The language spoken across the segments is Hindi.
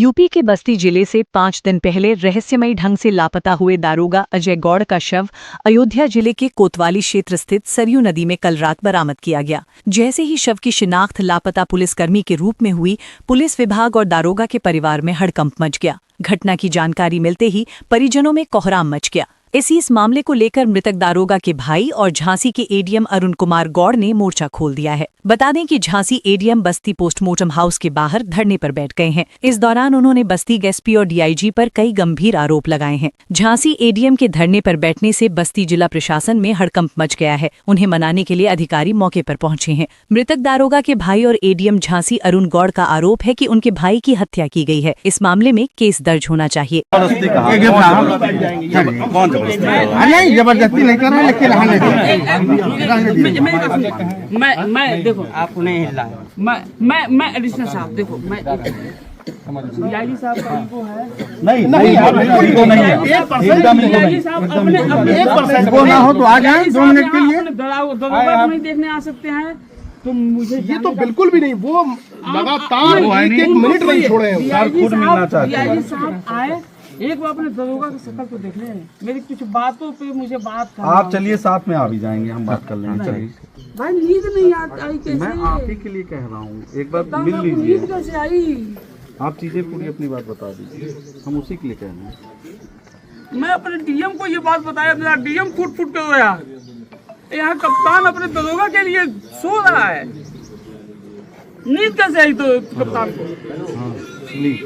यूपी के बस्ती जिले से 5 दिन पहले रहस्यमयी ढंग से लापता हुए दारोगा अजय गौड़ का शव अयोध्या जिले के कोतवाली क्षेत्र स्थित सरयू नदी में कल रात बरामद किया गया। जैसे ही शव की शिनाख्त लापता पुलिसकर्मी के रूप में हुई, पुलिस विभाग और दारोगा के परिवार में हड़कंप मच गया। घटना की जानकारी मिलते ही परिजनों में कोहराम मच गया। इस मामले को लेकर मृतक दारोगा के भाई और झांसी के एडीएम अरुण कुमार गौड़ ने मोर्चा खोल दिया है। बता दें कि झांसी एडीएम बस्ती पोस्टमार्टम हाउस के बाहर धरने पर बैठ गए हैं। इस दौरान उन्होंने बस्ती एसपी और डीआईजी पर कई गंभीर आरोप लगाए हैं। झांसी एडीएम के धरने पर बैठने से बस्ती जिला प्रशासन में हड़कंप मच गया है। उन्हें मनाने के लिए अधिकारी मौके पर पहुंचे हैं। मृतक दारोगा के भाई और एडीएम झांसी अरुण गौड़ का आरोप है कि उनके भाई की हत्या की गई है। इस मामले में केस दर्ज होना चाहिए। नहीं, जबरदस्ती नहीं कर रहे, लेकिन मैं देखो आपको नहीं हिल रहा है। मैं एडिशनल साहब देखो, मैं डीआईजी साहब का इनको है नहीं बिल्कुल नहीं है। 1% डीआईजी साहब अपने 1% वो ना हो तो आ जाए 2 मिनट के लिए। दरोगा नहीं देखने आ सकते हैं तो मुझे ये तो बिल्कुल भी नहीं। वो लगातार एक मिनट नहीं छोड़े हैं। खुद मिलना चाहते हैं। डीआईजी साहब आए, एक बार अपने दरोगा की शक्ल को देख लें। मेरी कुछ बातों पे मुझे बात करना। आप चलिए, साथ में आ भी जाएंगे, हम बात कर लेंगे। चलिए, भाई नींद नहीं आई कैसे? मैं आप ही के लिए कह रहा हूँ, एक बार मिल नींद लीजिए। कैसे आई? आप चीजें पूरी अपनी बात बता दीजिए, हम उसी के लिए कह रहे हैं। मैं अपने डीएम को ये बात बताया, मेरा डीएम फुट कर रोया। यहाँ कप्तान अपने दरोगा के लिए सो रहा है, नींद कैसे आई तो कप्तान को? प्लीज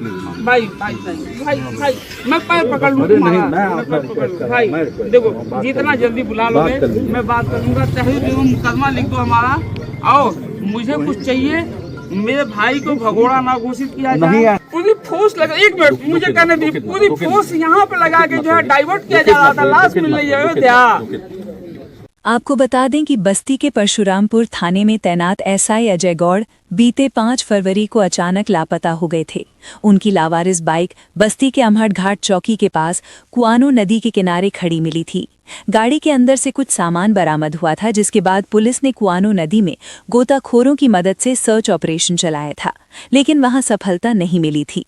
भाई भाई भाई भाई मैं पैर पकड़ लूँ तुम्हारा। भाई देखो, जितना जल्दी बुला लोगे मैं बात करूँगा। तहरीर मुकदमा लिख दो हमारा, और मुझे कुछ चाहिए। मेरे भाई को भगोड़ा ना घोषित किया जाए। पूरी फोर्स लगा, 1 मिनट मुझे कहने दी, पूरी फोर्स यहाँ पे लगा के जो है डाइवर्ट किया जा रहा था। लाश मिल रही है। आपको बता दें कि बस्ती के परशुरामपुर थाने में तैनात एसआई अजय गौड़ बीते 5 फरवरी को अचानक लापता हो गए थे। उनकी लावारिस बाइक बस्ती के अमहट घाट चौकी के पास कुआनो नदी के किनारे खड़ी मिली थी। गाड़ी के अंदर से कुछ सामान बरामद हुआ था, जिसके बाद पुलिस ने कुआनो नदी में गोताखोरों की मदद से सर्च ऑपरेशन चलाया था, लेकिन वहां सफलता नहीं मिली थी।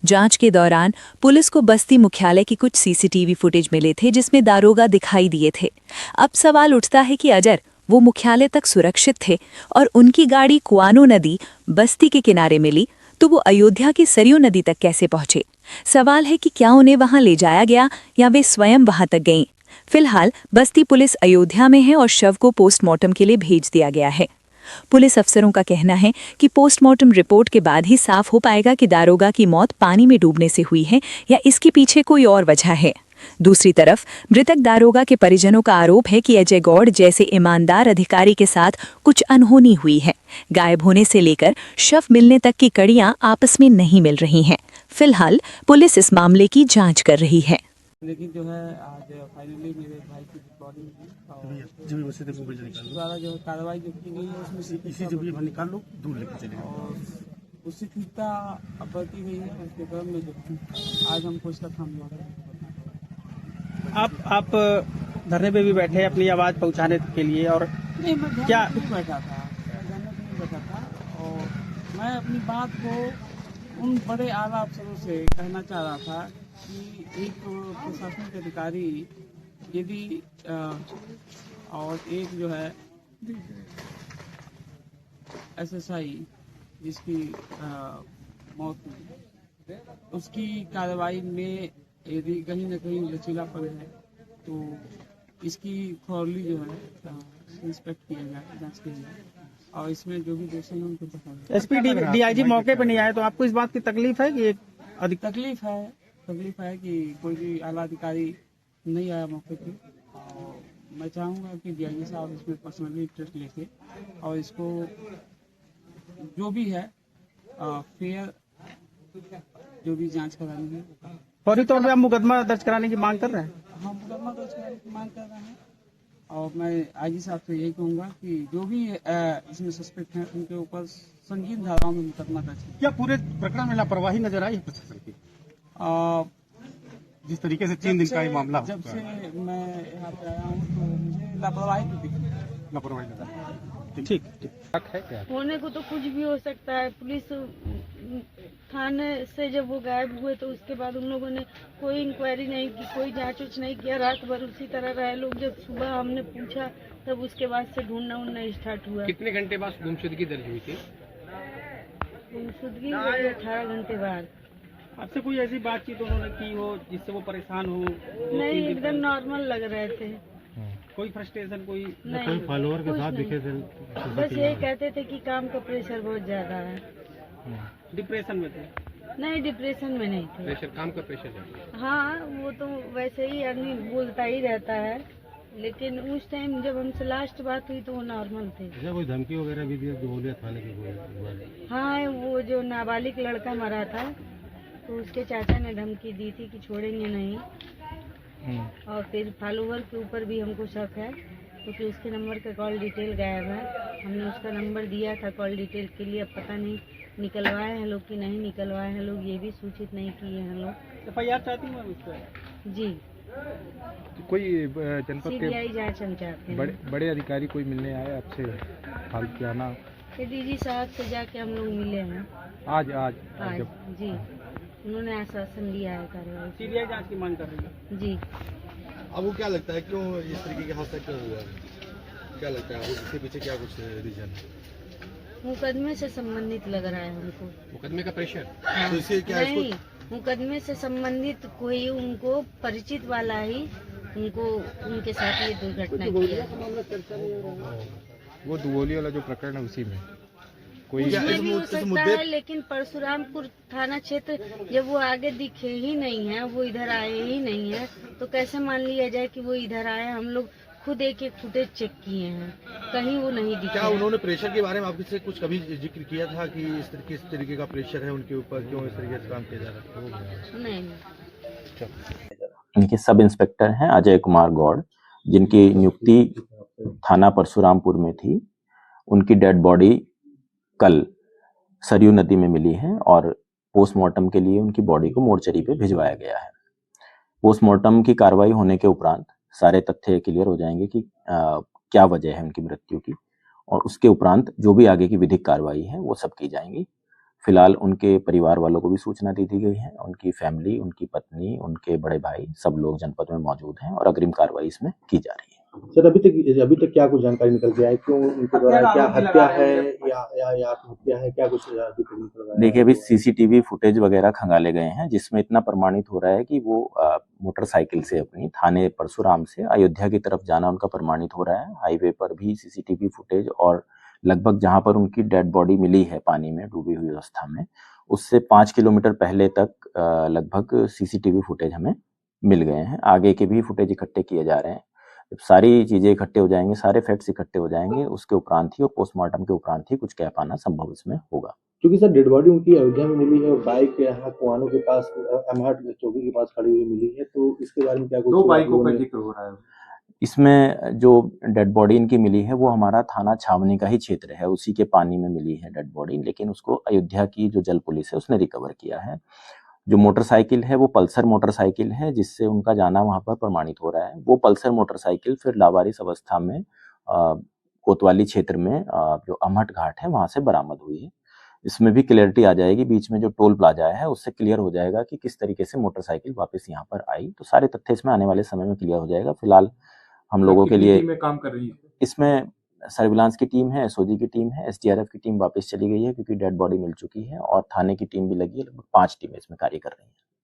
जांच के दौरान पुलिस को बस्ती मुख्यालय की कुछ सीसीटीवी फुटेज मिले थे, जिसमें दारोगा दिखाई दिए थे। अब सवाल उठता है कि अगर वो मुख्यालय तक सुरक्षित थे और उनकी गाड़ी कुआनो नदी बस्ती के किनारे मिली, तो वो अयोध्या की सरयू नदी तक कैसे पहुंचे? सवाल है कि क्या उन्हें वहां ले जाया गया या वे स्वयं वहां तक गईं? फिलहाल बस्ती पुलिस अयोध्या में है और शव को पोस्टमार्टम के लिए भेज दिया गया है। पुलिस अफसरों का कहना है कि पोस्टमार्टम रिपोर्ट के बाद ही साफ हो पाएगा कि दारोगा की मौत पानी में डूबने से हुई है या इसके पीछे कोई और वजह है। दूसरी तरफ मृतक दारोगा के परिजनों का आरोप है कि अजय गौड़ जैसे ईमानदार अधिकारी के साथ कुछ अनहोनी हुई है। गायब होने से लेकर शव मिलने तक की कड़ियां आपस में नहीं मिल रही हैं। फिलहाल पुलिस इस मामले की जांच कर रही है। लेकिन जो है आज फाइनली मेरे भाई की बॉडी द्वारा जो कार्रवाई जो की गई है उसमें इसी जब ये निकाल लो, दूर लेके चले और उससे चिंता बढ़ती गई है। उसके क्रम में जो आज हमको इसका सामना आप धरने पे भी बैठे अपनी आवाज़ पहुंचाने के लिए, और नहीं, मैं क्या बैठा था, नहीं बैठा था, और मैं अपनी बात को उन बड़े आला अफसरों से कहना चाह रहा था कि एक प्रशासनिक अधिकारी यदि और एक जो है एसएसआई जिसकी मौत हुई, उसकी कार्रवाई में यदि कहीं न कहीं लचीलापन है तो इसकी थॉरली जो है इंस्पेक्ट किया जाए, जांच की जाए, और इसमें जो भी दोषी हैं उनको पकड़ा। एसपी डीआईजी मौके पर नहीं आए तो आपको इस बात की तकलीफ है कि अधिक तकलीफ है कि कोई भी आला अधिकारी नहीं आया मौके पे, और मैं चाहूँगा कि डीआईजी साहब इसमें पर्सनली इंटरेस्ट लेके और इसको जो भी है फेयर जो भी जांच करानी है। फौरी तौर पे आप मुकदमा दर्ज कराने की मांग कर रहे हैं? हाँ, मुकदमा दर्ज कराने की मांग कर रहे हैं, और मैं आईजी साहब से यही कहूँगा कि जो भी इसमें सस्पेक्ट हैं उनके ऊपर संगीन धाराओं में मुकदमा दर्ज है। क्या पूरे प्रकरण में लापरवाही नजर आई है प्रशासन की? जिस तरीके से 3 दिन का ये मामला, जब से मैं यहाँ पे आया हूँ तो मुझे लापरवाही तो दिखी। लापरवाही नजर आई। ठीक है क्या होने को तो कुछ भी हो सकता है। पुलिस थाने से जब वो गायब हुए तो उसके बाद उन लोगों ने कोई इंक्वायरी नहीं की, कोई जांच उच नहीं किया। रात भर उसी तरह रहे लोग। जब सुबह हमने पूछा तब उसके बाद से ढूंढना उड़ना स्टार्ट हुआ। कितने घंटे बाद गुमशुदगी दर्ज हुई थी? गुमशुदगी 18 घंटे बाद। आपसे कोई ऐसी बातचीत उन्होंने की हो जिससे वो परेशान हो? नहीं, एकदम नॉर्मल लग रहे थे। कोई फ्रस्ट्रेशन, कोई नहीं, फॉलोअर के साथ दिखे थे। बस यही कहते थे कि काम का प्रेशर बहुत ज्यादा है। डिप्रेशन में थे? नहीं, डिप्रेशन में नहीं थे। प्रेशर, काम का प्रेशर ज्यादा। हाँ, वो तो वैसे ही आदमी बोलता ही रहता है, लेकिन उस टाइम जब हमसे लास्ट बात हुई तो वो नॉर्मल थे। कोई धमकी वगैरह भी दी बोलिया थाने की? हाँ, वो जो नाबालिग लड़का मरा था तो उसके चाचा ने धमकी दी थी कि छोड़ेंगे नहीं। और फिर फॉलोवर के ऊपर भी हमको शक है क्योंकि उसके नंबर का कॉल डिटेल गायब है। हमने उसका नंबर दिया था कॉल डिटेल के लिए, अब पता नहीं निकलवाए हैं लोग कि नहीं निकलवाए हैं लोग, ये भी सूचित नहीं किए हैं लोग। FIR चाहती हूँ उस पर? जी, कोई जनपद CBI जांच हम चाहते हैं। बड़े अधिकारी कोई मिलने आए आपसे हाल के आना? DG साहब से जाके हम लोग मिले हैं आज जी। उन्होंने आश्वासन दिया है कार्रवाई। CBI जांच की मांग कर रही है जी। आपको क्या लगता है क्यों इस तरीके के हादसा क्यों हुआ है? क्या लगता है आपको इसके पीछे क्या कुछ रीजन है? मुकदमे से संबंधित लग रहा है हमको। मुकदमे का प्रेशर? हाँ, तो इससे क्या नहीं, मुकदमे से संबंधित कोई उनको परिचित वाला ही उनको उनके साथ ये दुर्घटना की है। वो दुगोली वाला जो प्रकरण है उसी में कोई उसमें भी हो सकता है, लेकिन परशुरामपुर थाना क्षेत्र जब वो आगे दिखे ही नहीं है, वो इधर आए ही नहीं है, तो कैसे मान लिया जाए कि वो इधर आए? हम लोग खुद एक फुटेज चेक किए हैं, कहीं वो नहीं दिखे। क्या उन्होंने प्रेशर के बारे में आपसे कुछ कभी जिक्र किया था कि इस तरीके का प्रेशर है उनके ऊपर, क्यों इस तरीके से काम किया जा रहा है? नहीं। इनके सब इंस्पेक्टर हैं अजय कुमार गौड़, जिनकी नियुक्ति थाना परशुरामपुर में थी। उनकी डेड बॉडी कल सरयू नदी में मिली है और पोस्टमार्टम के लिए उनकी बॉडी को मोर्चरी पे भिजवाया गया है। पोस्टमार्टम की कार्रवाई होने के उपरांत सारे तथ्य क्लियर हो जाएंगे कि क्या वजह है उनकी मृत्यु की, और उसके उपरांत जो भी आगे की विधिक कार्रवाई है वो सब की जाएंगी। फिलहाल उनके परिवार वालों को भी सूचना दे दी गई है। उनकी फैमिली, उनकी पत्नी, उनके बड़े भाई सब लोग जनपद में मौजूद हैं और अग्रिम कार्रवाई इसमें की जा रही है। सर, अभी तक क्या कुछ जानकारी निकल के आई? क्यों उनके द्वारा क्या हत्या है या आत्महत्या है? क्या कुछ देखिए, अभी सीसीटीवी फुटेज वगैरह खंगाले गए हैं जिसमें इतना प्रमाणित हो रहा है कि वो मोटरसाइकिल से अपनी थाने परशुराम से अयोध्या की तरफ जाना उनका प्रमाणित हो रहा है। हाईवे पर भी सीसीटीवी फुटेज और लगभग जहां पर उनकी डेड बॉडी मिली है पानी में डूबी हुई अवस्था में, उससे 5 किलोमीटर पहले तक लगभग सीसीटीवी फुटेज हमें मिल गए हैं। आगे के भी फुटेज इकट्ठे किए जा रहे हैं। जब सारी चीजें इकट्ठे हो जाएंगे, सारे फैक्ट्स इकट्ठे हो जाएंगे, उसके उपरांत ही और पोस्टमार्टम के उपरांत ही कुछ कह पाना संभव इसमें होगा। क्योंकि सर डेड बॉडी उनकी अयोध्या में मिली है और बाइक यहाँ कुआनों के पास अमहट चौकी के पास खड़ी हुई मिली है, तो इसके बारे में क्या कुछ? 2 बाइकों का जिक्र हो रहा है। इसमें जो डेड बॉडी इनकी मिली है वो हमारा थाना छावनी का ही क्षेत्र है, उसी के पानी में मिली है डेड बॉडी, लेकिन उसको अयोध्या की जो जल पुलिस है उसने रिकवर किया है। जो मोटरसाइकिल है वो पल्सर मोटरसाइकिल है जिससे उनका जाना वहां पर प्रमाणित हो रहा है। वो पल्सर मोटरसाइकिल फिर लावारिस अवस्था में कोतवाली क्षेत्र में जो अमहट घाट है वहां से बरामद हुई है। इसमें भी क्लियरिटी आ जाएगी, बीच में जो टोल प्लाजा है उससे क्लियर हो जाएगा कि किस तरीके से मोटरसाइकिल वापस यहाँ पर आई। तो सारे तथ्य इसमें आने वाले समय में क्लियर हो जाएगा। फिलहाल हम लोगों के लिए में काम कर रही है। इसमें सर्विलांस की टीम है, एसओजी की टीम है, एसडीआरएफ की टीम वापस चली गई है क्योंकि डेड बॉडी मिल चुकी है, और थाने की टीम भी लगी है। लगभग 5 टीमें इसमें कार्य कर रही हैं।